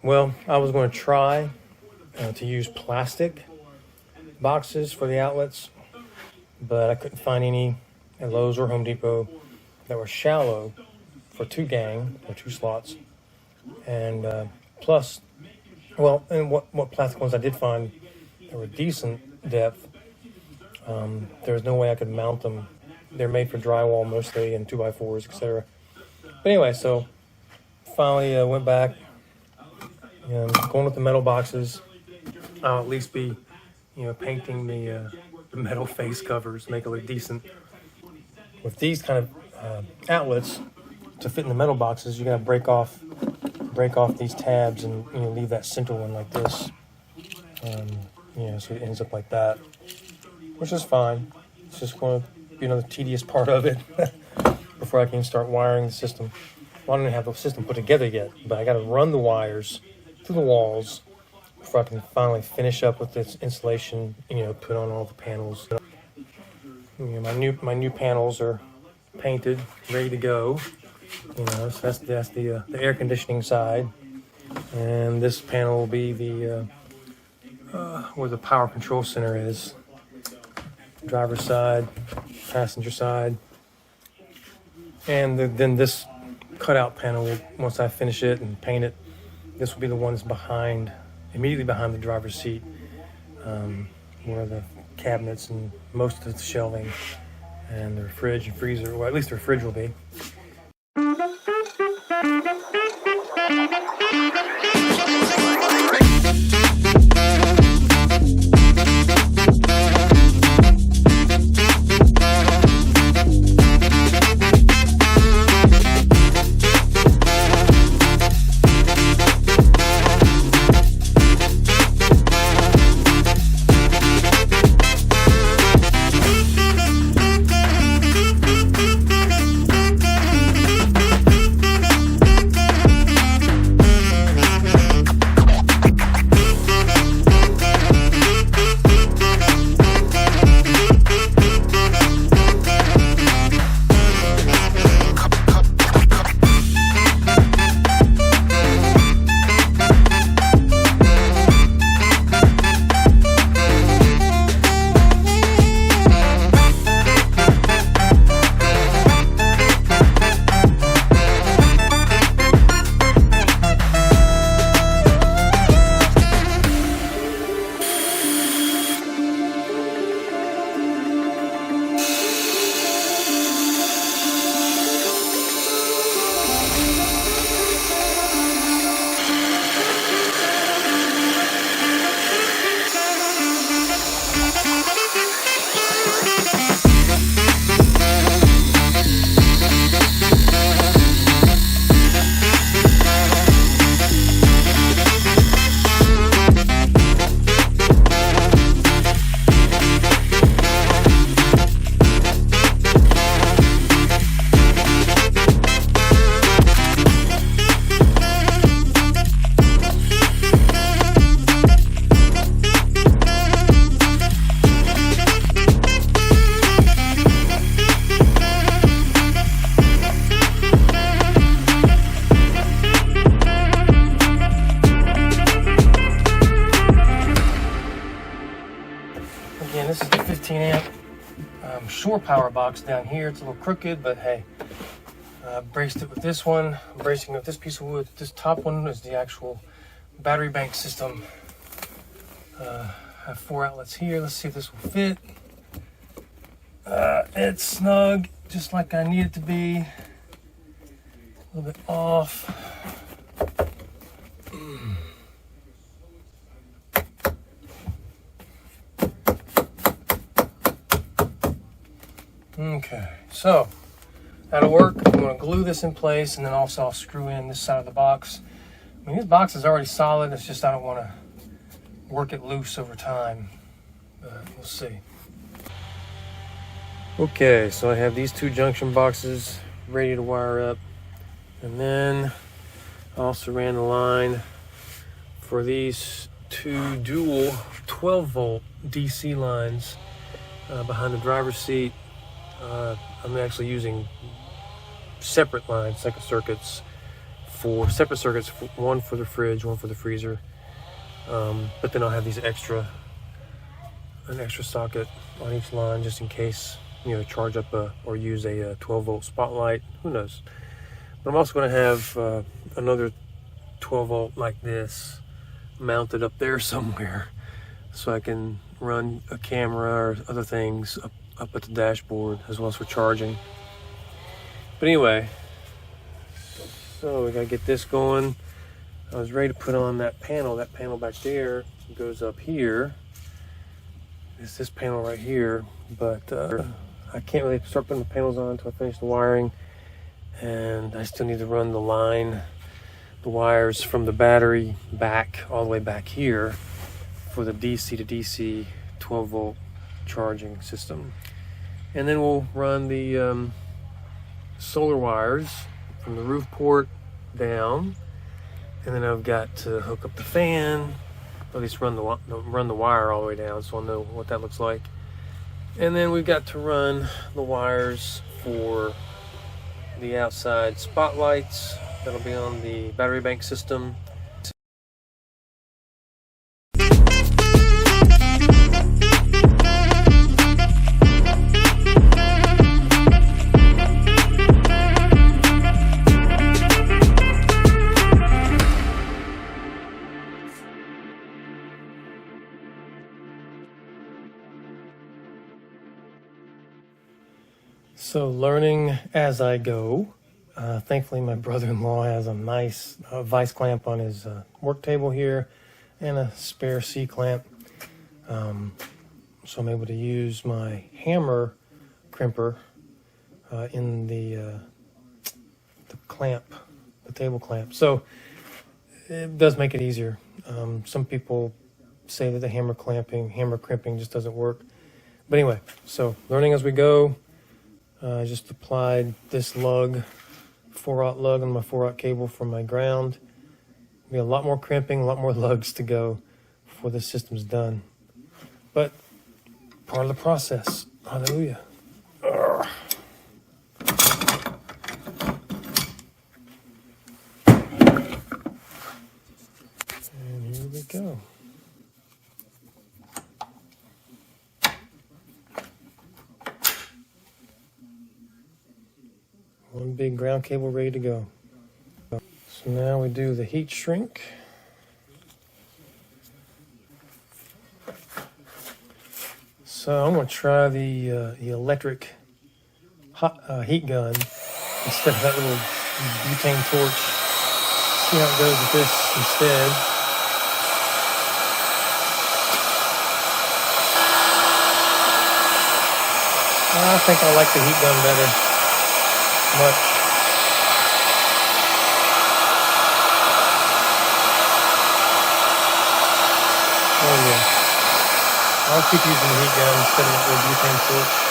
Well, I was going to try to use plastic boxes for the outlets, but I couldn't find any at Lowe's or Home Depot that were shallow for 2 slots. And plus, well, and what plastic ones I did find that were decent depth, there was no way I could mount them. They're made for drywall mostly and 2x4s, etc. But anyway, so finally went back. Going with the metal boxes. I'll at least be, painting the metal face covers, make it look decent. With these kind of outlets to fit in the metal boxes, you gotta break off these tabs and leave that center one like this. So it ends up like that, which is fine. It's just going to be another tedious part of it before I can start wiring the system. Well, I don't even have the system put together yet, but I got to run the wires through the walls before I can finally finish up with this insulation. Put on all the panels. My new panels are painted, ready to go. So that's the air conditioning side, and this panel will be the where the power control center is. Driver's side, passenger side, and then this cutout panel, once I finish it and paint it, this will be the one that's immediately behind the driver's seat, where the cabinets and most of the shelving and the fridge and freezer, well, at least the fridge will be. This is the 15 amp shore power box down here. It's a little crooked, but hey, braced it with this one. I'm bracing it with this piece of wood. This top one is the actual battery bank system. I have 4 outlets here. Let's see if this will fit. It's snug, just like I need it to be. A little bit off. Okay, so that'll work. I'm going to glue this in place, and then also I'll screw in this side of the box. I mean, this box is already solid. It's just I don't want to work it loose over time, but we'll see. Okay, so I have these 2 junction boxes ready to wire up, and then I also ran the line for these 2 dual 12-volt DC lines behind the driver's seat. I'm actually using separate lines, second circuits, for separate circuits, one for the fridge, one for the freezer. But then I'll have these an extra socket on each line just in case, charge up or use a 12-volt spotlight. Who knows? But I'm also going to have another 12-volt like this mounted up there somewhere, so I can run a camera or other things up at the dashboard as well as for charging. But anyway, so we gotta get this going. I was ready to put on that panel. That panel back there goes up here. It's this panel right here, but I can't really start putting the panels on until I finish the wiring, and I still need to run the wires from the battery back all the way back here for the DC to DC 12-volt charging system. And then we'll run the solar wires from the roof port down, and then I've got to hook up the fan, or at least run the wire all the way down, so I'll know what that looks like. And then we've got to run the wires for the outside spotlights that'll be on the battery bank system. So learning as I go. Thankfully, my brother-in-law has a nice vice clamp on his work table here and a spare C-clamp. So I'm able to use my hammer crimper in the clamp, the table clamp. So it does make it easier. Some people say that the hammer crimping just doesn't work. But anyway, so learning as we go. I just applied this lug, 4/0 lug on my 4/0 cable for my ground. There'll be a lot more crimping, a lot more lugs to go before the system's done. But part of the process. Hallelujah. And here we go. One big ground cable ready to go. So now we do the heat shrink. So I'm going to try the electric heat gun instead of that little butane torch. See how it goes with this instead. I think I like the heat gun better. Much. Oh yeah. I'll keep using the heat gun instead of the butane torch.